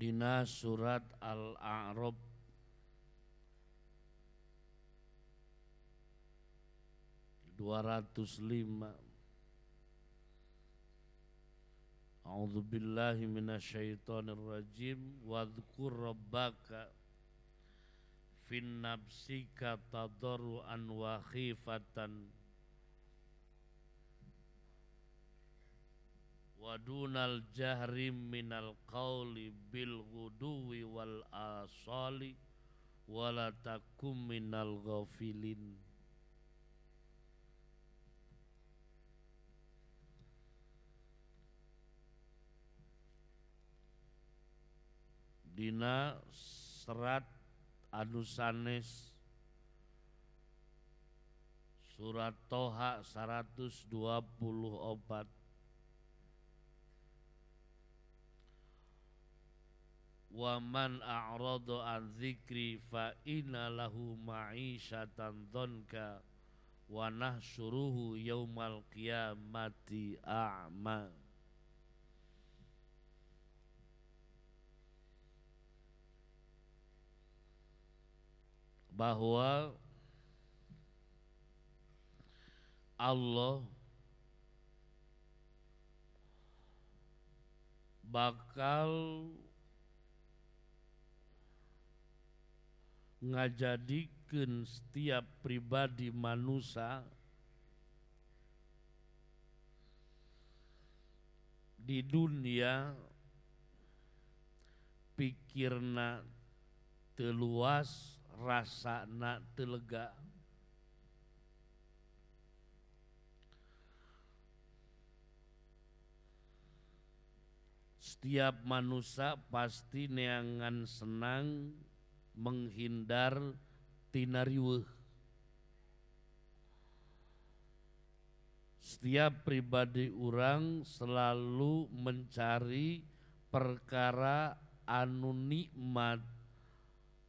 Dina surat Al-A'raf (205). A'udzu billahi minasyaitonir rajim. Wadhkur rabbaka fin nafsika tadarruan wa khifatan wa dunal jahri minal qawli bil ghuduwi wal asali wala takum minal ghafilin. Dina serat anu sanes surat Toha 124. Wa man a'rada an dzikri fa inna lahu ma'isyatan dhanka wa nahsyuruhu yaumal qiyamati a'ma. Bahwa Allah bakal ngajadikeun setiap pribadi manusia di dunia pikirna teu luas, rasana teu lega. Setiap manusia pasti neangan senang menghindar tina riweuh. Setiap pribadi orang selalu mencari perkara anu nikmat,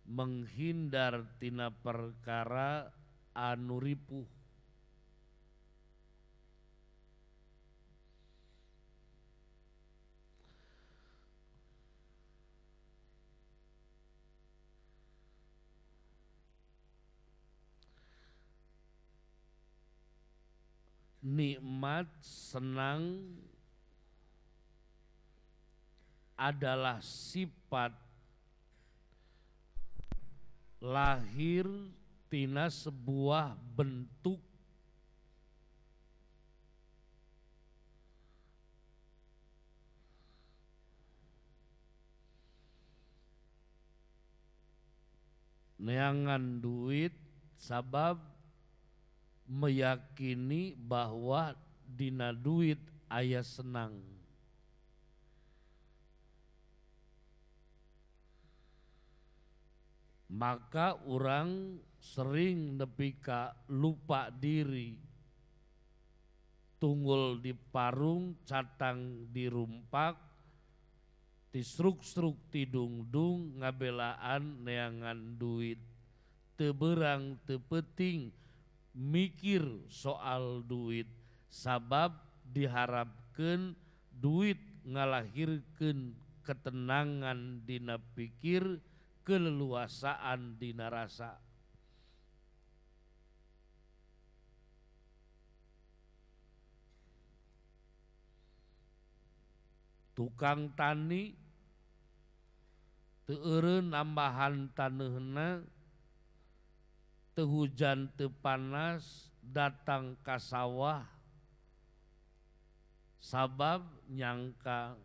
menghindar tina perkara anu ripuh. Nikmat, senang adalah sifat lahir tina sebuah bentuk neangan duit sabab meyakini bahwa dina duit aya senang. Maka orang sering nepi ka lupa diri, tunggul di parung, catang di rumpak, tisruk-sruk tidung-dung, ngabelaan neangan duit. Teu beurang teu penting mikir soal duit, sabab diharapkeun duit ngalahirkeun ketenangan dina pikir, keleluasaan dina rasa. Tukang tani teu eureun nambahan taneuna, teu hujan teu panas datang ka sawah, sabab nyangka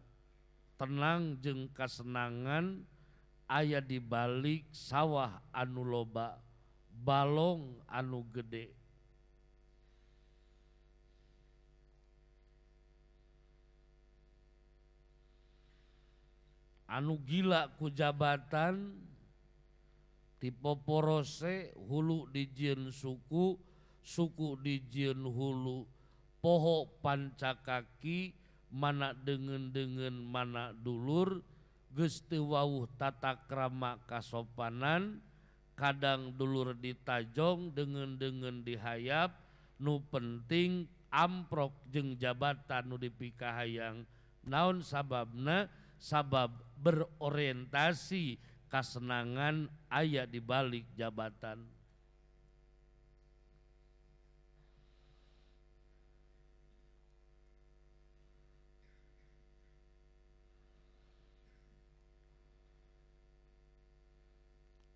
tenang jeung kasenangan aya di balik sawah anu loba balong anu gede. Anu gila ku jabatan tipoporose hulu dijieun suku, suku dijieun hulu, poho pancakaki, mana dengen-dengen mana dulur, geus teu wawuh tata krama kasopanan, kadang dulur ditajong, dengen-dengen dihayap, nu penting amprok jeung jabatan nu dipikahayang. Naon sababna? Sabab berorientasi kasenangan aya di balik jabatan.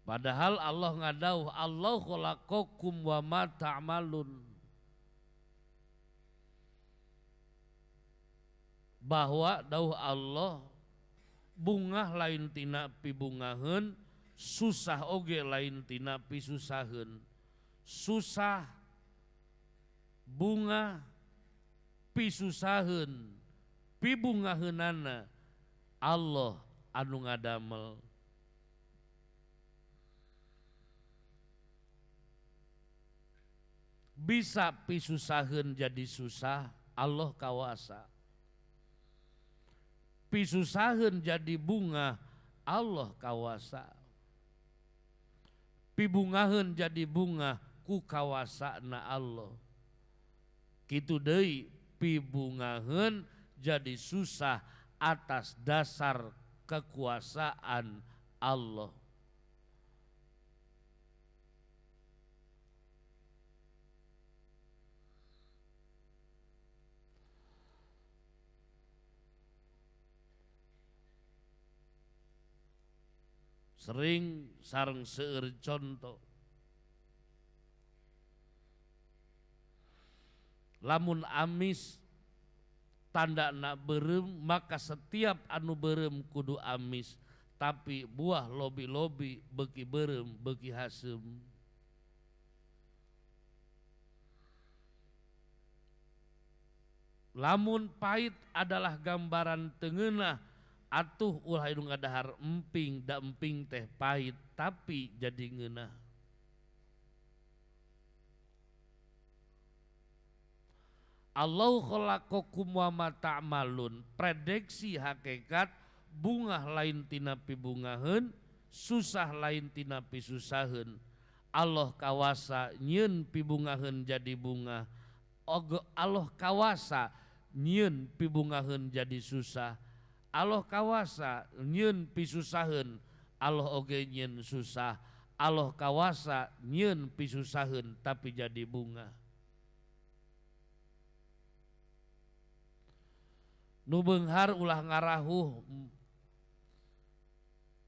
Padahal Allah ngadauh, Allah khalaqakum wa ma ta'malun. Bahwa dauh Allah bungah lain tina pibungaheun, susah oge lain tina pisusaheun. Susah bunga pisusaheun pibungaheunana Allah anu ngadamel. Bisa pisusaheun jadi susah, Allah kawasa. Pisusaheun jadi bunga, Allah kawasa. Pibungaheun jadi bunga, ku kawasana Allah. Kitu deui pibungaheun jadi susah atas dasar kekuasaan Allah. Sering sareng seueur contoh. Lamun amis tanda na beureum, maka setiap anu beureum kudu amis, tapi buah lobi-lobi beuki beureum beuki haseum. Lamun pahit adalah gambaran tengeunah, atuh ulah anu ngadahar emping, da emping teh pahit tapi jadi ngeunah. Allah khalaqakum wa ma ta'malun, prediksi hakikat bunga lain tina pibungaheun, susah lain tina pisusaheun. Allah kawasa nyieun pibungaheun jadi bunga, Allah kawasa nyieun pibungaheun jadi susah. Allah kawasa nyieun pisusaheun, Allah oge nyieun susah. Allah kawasa nyieun pisusaheun tapi jadi bunga. Nu beunghar ulah ngarahuh,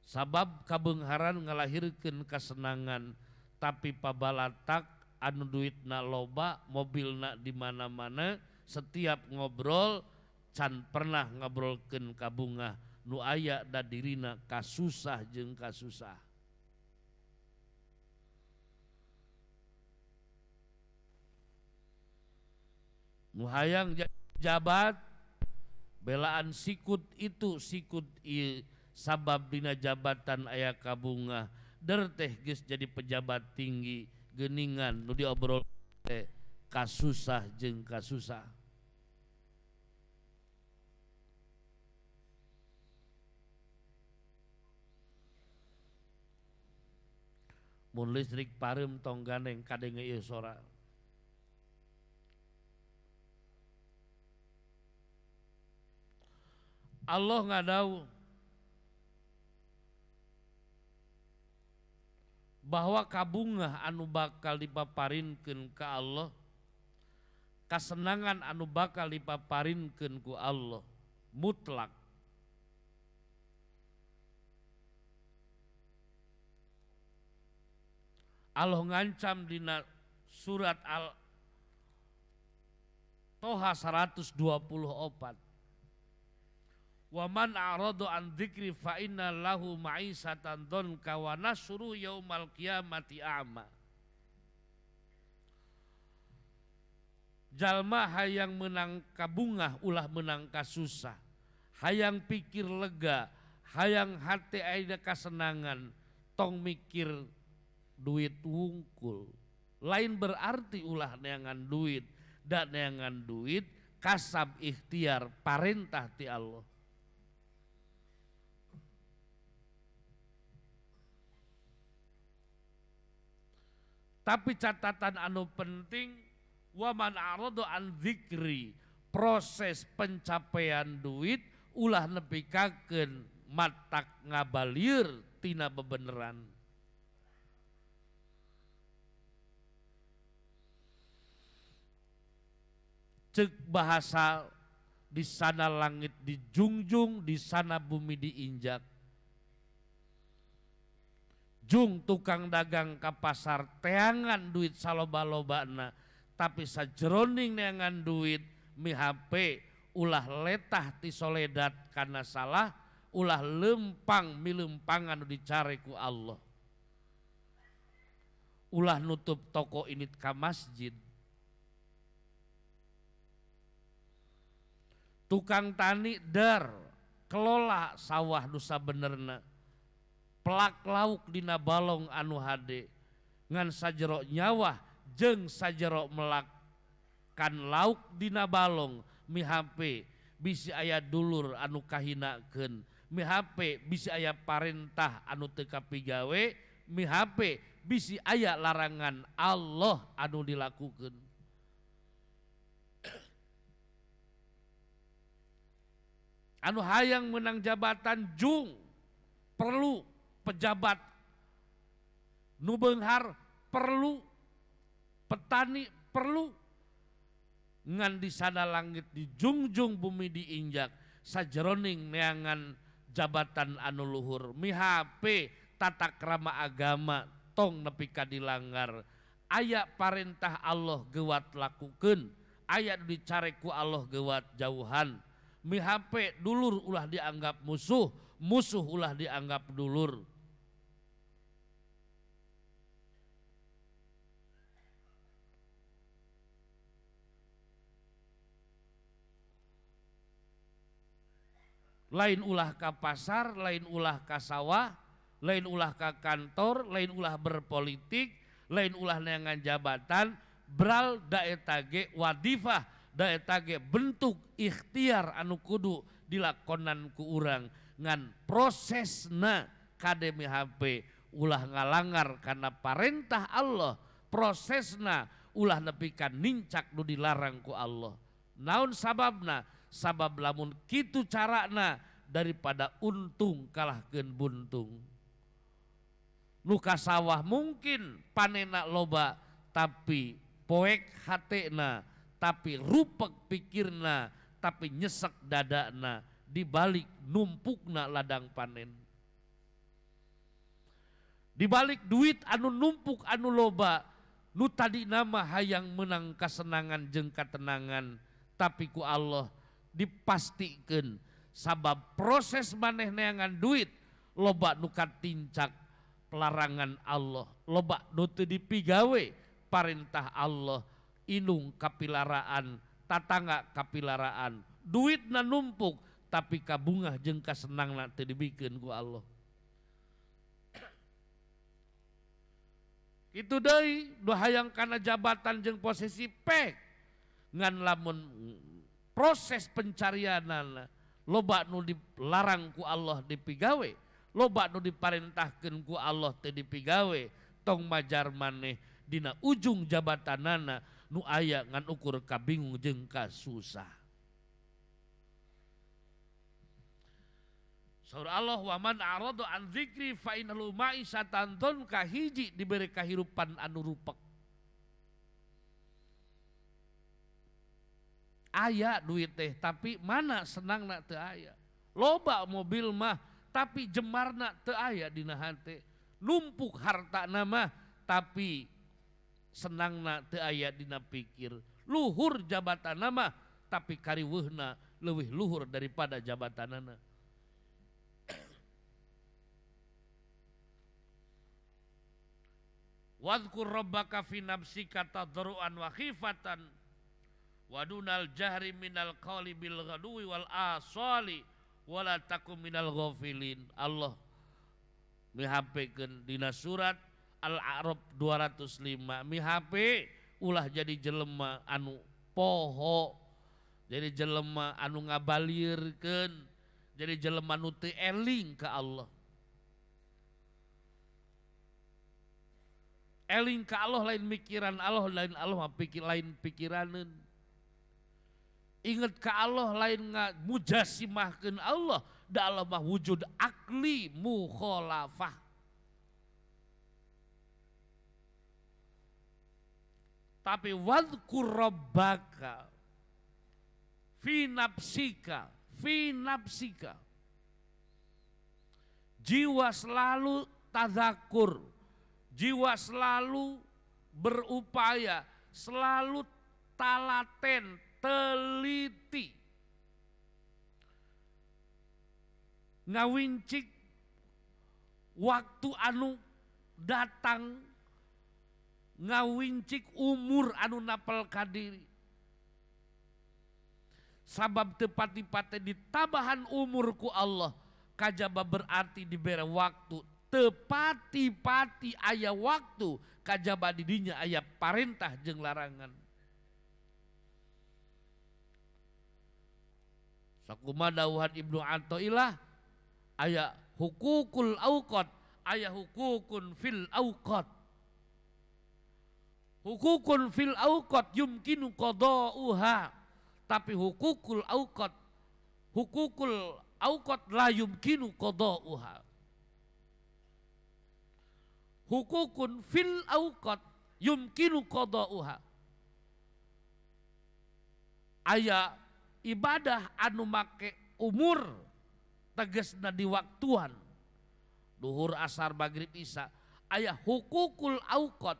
sabab kabeungharan ngalahirkeun kasenangan, tapi pabalatak anu duitna loba, mobilna di mana-mana, setiap ngobrol can pernah ngobrolkeun ka bunga, nu aya da dirina kasusah jeung kasusah. Nu hayang jabat belaan sikut itu sikut ieu, sabab dina jabatan aya ka bunga, der teh geus jadi pejabat tinggi, geuningan nu diobrol teh kasusah jeung kasusah. Mun listrik pareum tong gandeng kadenge ieu sora. Allah ngadau bahwa kabungah anu bakal dipaparinkeun ka Allah, kasenangan anu bakal dipaparinkeun ku Allah mutlak. Allah ngancam dina surat Al-Toha 124. Wa man a'rada an dzikri fa inna lahu ma'isatan dhanka wa nasru yaumal qiyamati a'ma. Jalma hayang menang kabungah ulah menang kasusah, hayang pikir lega, hayang hati aya kasenangan, tong mikir duit wungkul. Lain berarti ulah neangan duit, da neangan duit kasab ikhtiar parentah ti Allah. Tapi catatan anu penting, wa man a'rada an dzikri, proses pencapaian duit ulah nepikakeun matak ngabalir tina bebeneran. Cek bahasa di sana langit dijunjung, di sana bumi diinjak. Jung tukang dagang ka pasar teangan duit saloba-lobana, tapi sajeroning neangan duit mihape ulah letah ti soledat karena salah, ulah lempang milempangan dicari ku Allah. Ulah nutup toko ini ka masjid. Tukang tani dar kelola sawah nusa benerna, pelak lauk dina balong anu hade ngan sajero nyawah jeung sajero melak kan lauk dina balong mihape bisi aya dulur anu kahinakeun, mihape bisi aya parentah anu teu kapigawe, mihape bisi aya larangan Allah anu dilakukeun. Anu hayang menang jabatan jung perlu pejabat, nu beunghar perlu, petani perlu, ngan di sana langit dijunjung bumi diinjak, sajeroning neangan jabatan anu luhur, mihape tata krama agama tong nepi ka dilanggar, aya parentah Allah gewat lakukeun, aya dicare ku Allah gewat jauhan. Mihape dulur ulah dianggap musuh, musuh ulah dianggap dulur. Lain ulah ka pasar, lain ulah ka sawah, lain ulah ka kantor, lain ulah berpolitik, lain ulah neangan jabatan, bral da eta ge wadifah, da eta ge bentuk ikhtiar anu kudu dilakonan ku urang ngan prosesna kade mihape ulah ngalanggar karena parentah Allah, prosesna ulah nepikan nincak nu dilarang ku Allah. Naon sababna? Sabab lamun kitu carana daripada untung kalahkeun buntung. Nu ka sawah mungkin panena loba tapi poek hatena, tapi rupek pikirna, tapi nyesek dadana, dibalik numpukna ladang panen. Dibalik duit anu numpuk anu loba, nu tadi nama hayang menang kasenangan jeung katenangan, tapi ku Allah dipastikan sabab proses maneh neangan duit loba nu katincak pelarangan Allah, loba nu teu dipigawe parentah Allah, inung kapilaraan, tatangga kapilaraan, duit na numpuk tapi kabungah jeung kasenangna teu dibikeun ku Allah. Itu deui nu hayang kana jabatan jeung posisi pek ngan lamun proses pencarianana loba nu dilarang ku Allah dipigawe, loba nu diparentahkeun ku Allah teu dipigawe, tong majar maneh dina ujung jabatanana nu aya ngan ukur kabingung jeung kasusah. Surah Allah, wa man a'rada an dzikri fa innahu ma'isyatan dzanka, hiji diberi kahirupan anu rupek. Aya duit teh tapi mana senangna teu aya. Loba mobil mah tapi jemarna teu aya dina hate. Numpuk hartana mah tapi senangna teu aya dina pikir. Luhur jabatanna mah tapi kariweuhna leuwih luhur daripada jabatanana. Wadhkur rabbaka fi nafsika tadarruan wa khifatan wa dunal jahri minal qawli bil ghadwi wal asali wala takum minal ghafilin. Allah mihapekeun dina surat Al-A'raf 205, mihape ulah jadi jelema anu poho, jadi jelema anu ngabalirkeun, jadi jelema nu teu eling ka Allah. Eling ka Allah lain mikiran Allah, lain Allah lain pikiraneun. Ingat ka Allah lain mujasimahkeun Allah, dalam wujud akli mukhalafah. Tapi wadhkur rabbaka fi nafsika, fi nafsika. Jiwa selalu tazakur, jiwa selalu berupaya, selalu talaten, teliti. Ngawincik waktu anu datang, ngawincik umur anu napal kadiri. Sabab tepati-pati ditabahan umurku Allah, kajaba berarti diberi waktu. Tepati-pati aya waktu, kajaba didinya aya parentah jeung larangan. Sakumaha dawuhan Ibnu Athaillah, aya hukukul auqat, aya hukukun fil auqat. Hukukun fil auqat yumkinu qada'uha, tapi hukukul auqat la yumkinu qada'uha. Hukukun fil auqat yumkinu qada'uha. Aya ibadah anu make umur tegasna di waktuan duhur, asar, maghrib, isya. Aya hukukul auqat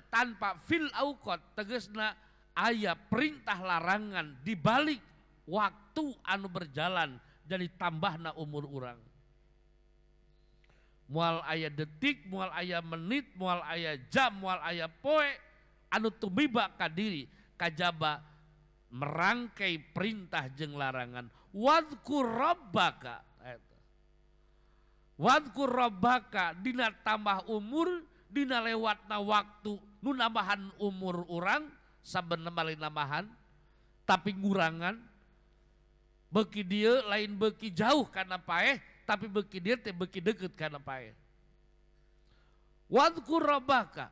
tanpa fil auqat tegasna aya perintah larangan di balik waktu anu berjalan jadi tambahna umur urang. Moal aya detik, moal aya menit, moal aya jam, moal aya poe anu tumiba ka diri kajaba merangkai perintah jeung larangan. Wadhkur rabbaka, wadhkur rabbaka dina tambah umur, dina lewatna waktu nu nambahan umur urang sabeuna bali nambahan tapi ngurangan. Beuki dieu lain beuki jauh kana paeh, tapi beuki dieu teh beuki deukeut kana paeh. Wadhkur rabbaka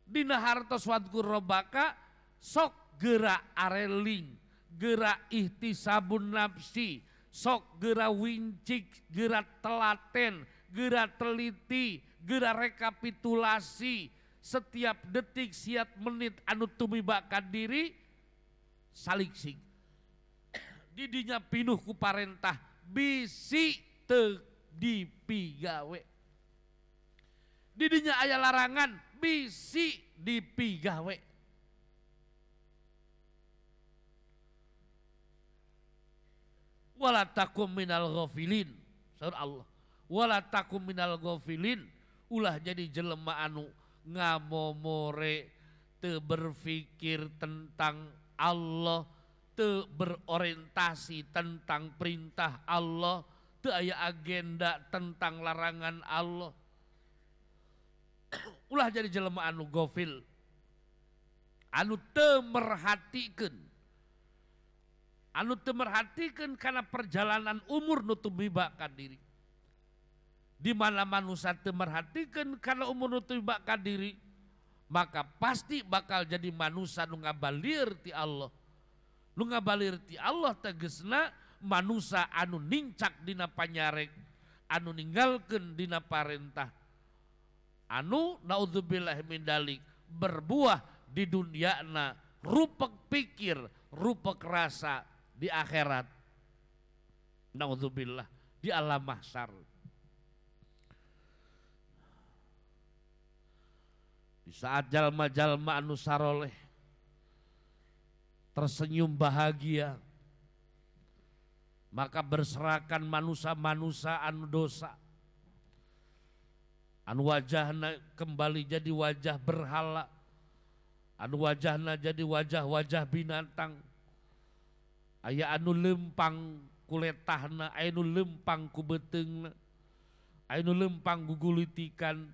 dina hartos wadhkur rabbaka sok geura areling, geura ihtisabun nafsi, sok geura wincik, geura telaten, geura teliti, geura rekapitulasi setiap detik, setiap menit anu tumiba ka diri saliksik. Didinya pinuh ku parentah bisi teu dipigawe. Didinya aya larangan bisi dipigawe. Wala takum minal ghafilin, saur Allah. Wala takum minal ghafilin, ulah jadi jelema anu ngamomore, teu berpikir tentang Allah, teu berorientasi tentang perintah Allah, teu aya agenda tentang larangan Allah. Ulah jadi jelema anu ghafil, anu teu merhatikeun, anu teu merhatikeun kana perjalanan umur nu tumiba ka diri. Di mana manusia teu merhatikeun kana umur nu tumiba ka diri, maka pasti bakal jadi manusia nu ngabalir ti Allah. Nu ngabalir ti Allah tegesna manusia anu nincak dina panyarek, anu ninggalkeun dina parentah, anu naudzubillahi min dalik berbuah di duniana rupek pikir, rupek rasa di akhirat. Naudzubillah di alam mahsyar. Di saat jalma-jalma anu saroleh tersenyum bahagia, maka berserakan manusia-manusia anu dosa, anu wajahna kembali jadi wajah berhala, anu wajahna jadi wajah-wajah binatang, aya anu lempang kuletahna, aya anu lempang ku beteungna, aya anu lempang gugulitikan,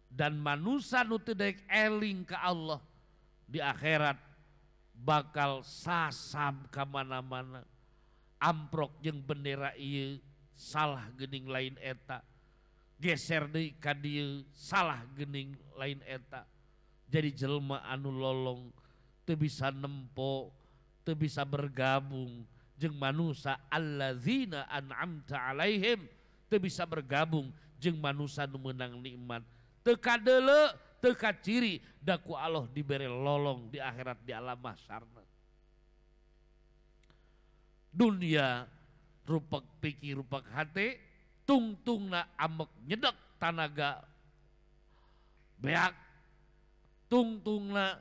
dan manusia nu teu daek eling ka Allah di akhirat bakal sasam ka mana-mana. Amprok jeung bendera ieu salah geuning lain eta, geser deui ka dieu salah geuning lain eta. Jadi jelema anu lolong teu bisa nempo, teu bisa bergabung jeung manusia allazina an'amta alaihim, teu bisa bergabung jeung manusia nu meunang nikmat, teu kadeuleu teu kaciri da ku Allah dibere lolong di akhirat di alam mahsyarna. Dunia rupak pikir rupak hati, tungtungna amek nyedek tanaga beak, tungtungna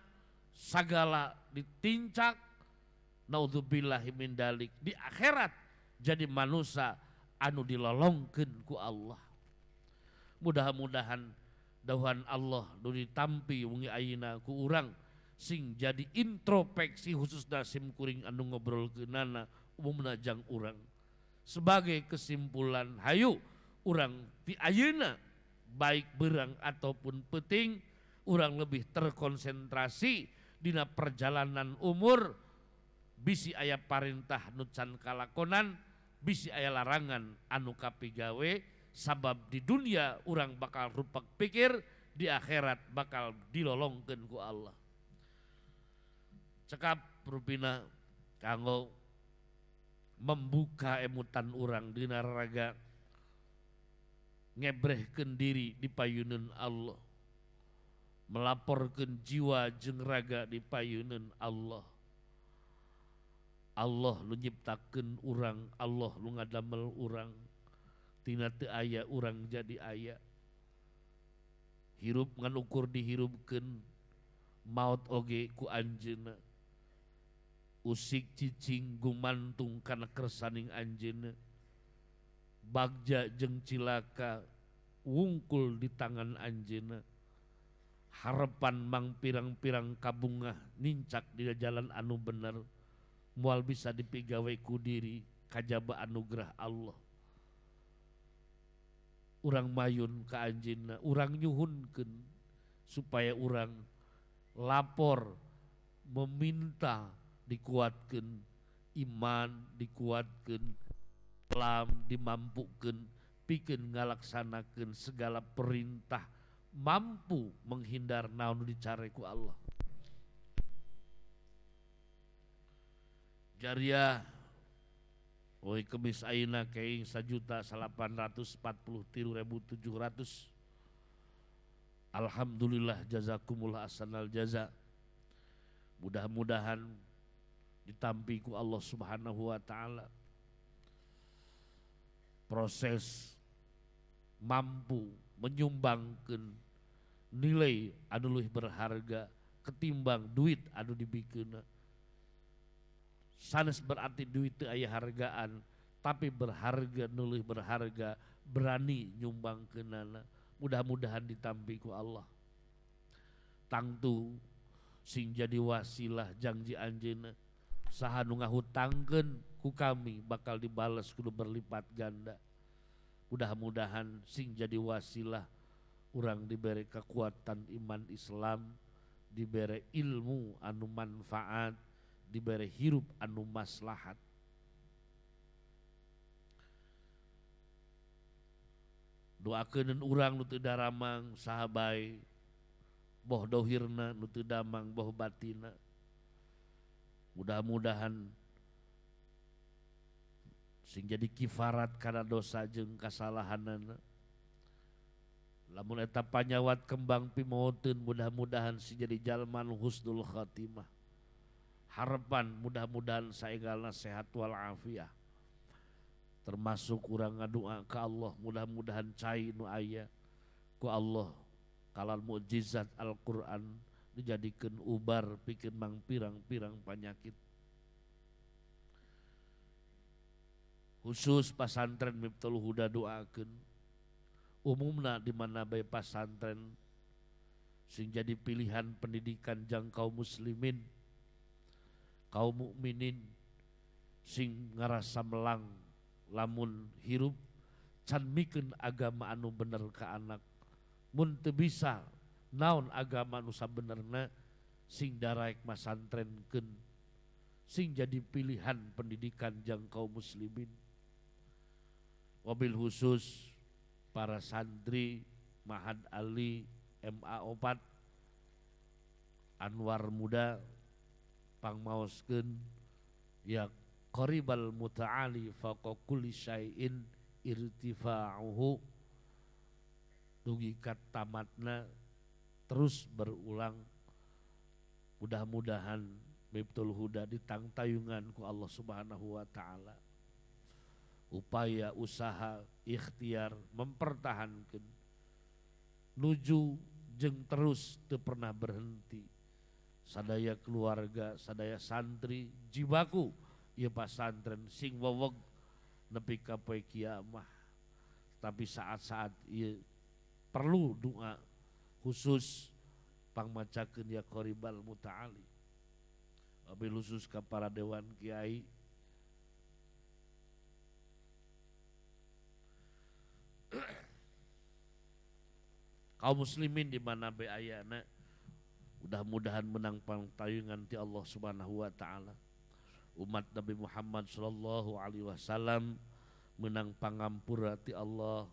sagala ditincak, naudzubillahi min dalik. Di akhirat jadi manusia anu dilolongkeun ku Allah. Mudah-mudahan dauhan Allah nu ditampi wengi ayeuna ku urang sing jadi introspeksi khususna sim kuring anu ngobrolkeunana umumna jang urang. Sebagai kesimpulan, hayu urang ti ayeuna baik beurang ataupun peuting, urang lebih terkonsentrasi dina perjalanan umur, bisi aya parintah nu can kalakonan, bisi aya larangan anu kapigawe, sabab di dunia urang bakal rupak pikir, di akhirat bakal dilolongkeun ku Allah. Cekap rupina kanggo membuka emutan urang dina raga ngebrehkeun diri di payuneun Allah, melaporkeun jiwa jeung raga di payuneun Allah. Allah lu nyiptakeun urang, Allah lu ngadamel urang, tina teu aya urang jadi aya. Hirup ngan ukur dihirupkeun, maut oge ku anjeunna. Usik cicing gumantung kana kersaning anjeunna. Bagja jeung cilaka wungkul di tangan anjeunna. Harapan mang pirang-pirang kabungah nincak di jalan anu bener, moal bisa dipigawe ku diri kajaba anugerah Allah. Urang mayun ka anjeunna, urang nyuhunkeun supaya urang lapor meminta dikuatkeun iman, dikuatkeun Islam, dimampukeun pikeun ngalaksanakeun segala perintah, mampu menghindar naon dicare ku Allah. Jariah oi kemis ayeuna keing 1.843.700. Alhamdulillah jazakumullah ahsanal jaza. Mudah-mudahan ditampi ku Allah Subhanahu wa taala proses mampu menyumbangkeun nilai anu leuwih berharga ketimbang duit anu dibikeunna. Sanes berarti duit teu aya hargaan, tapi berharga nu leuwih berharga berani nyumbangkeunana. Mudah-mudahan ditampi ku Allah. Tangtu sing jadi wasilah janji anjeunna, saha nu ngahutangkeun ku kami bakal dibales kudu berlipat ganda. Mudah-mudahan sing jadi wasilah urang diberi kekuatan iman Islam, diberi ilmu anu manfaat, diberi hirup anu maslahat. Doakeun urang nu teu daramang saha bae, boh dohirna nu teu damang boh batina. Mudah-mudahan sing jadi kifarat kana dosa jeung kasalahanana. Lamun eta panyawat kembang pimoteun, mudah-mudahan sing jadi jalma nu husnul khatimah. Harapan mudah-mudahan saegalna sehat wal afiah. Termasuk urang ngadua ka Allah, mudah-mudahan cai nu aya ku Allah kalal mukjizat Al-Qur'an dijadikeun ubar pikeun mang pirang-pirang panyakit. Khusus pasantren Miftul Huda doakeun umumna di mana bae pasantren sing jadi pilihan pendidikan jang kaum muslimin, kaum mukminin sing ngarasa melang lamun hirup can mikeun agama anu bener ka anak. Mun teu bisa naon agama anu sabenerna sing daraek masantrenkeun, sing jadi pilihan pendidikan jang kaum muslimin. Wabil khusus para santri Mahad Ali MA4 Anwar Muda pangmaoskeun ya qaribal muta'ali fawqa kulli syai'in irtifa'uhu, dugi kat tamatna terus berulang. Mudah-mudahan Miftul Huda ditangtayungan ku Allah Subhanahu wa taala. Upaya usaha ikhtiar mempertahankan nuju jeung terus teu pernah berhenti. Sadaya keluarga, sadaya santri jibaku ieu pasantren sing weweg nepi ka poe kiamah. Tapi saat-saat ieu perlu doa khusus pangmacakeun ya qaribal muta'ali. Wabil khusus ka para dewan kiai, kaum muslimin di mana be ayana, mudah-mudahan menang pangtayungan ti Allah Subhanahu wa taala. Umat Nabi Muhammad sallallahu alaihi wasallam menang pangampura ti Allah,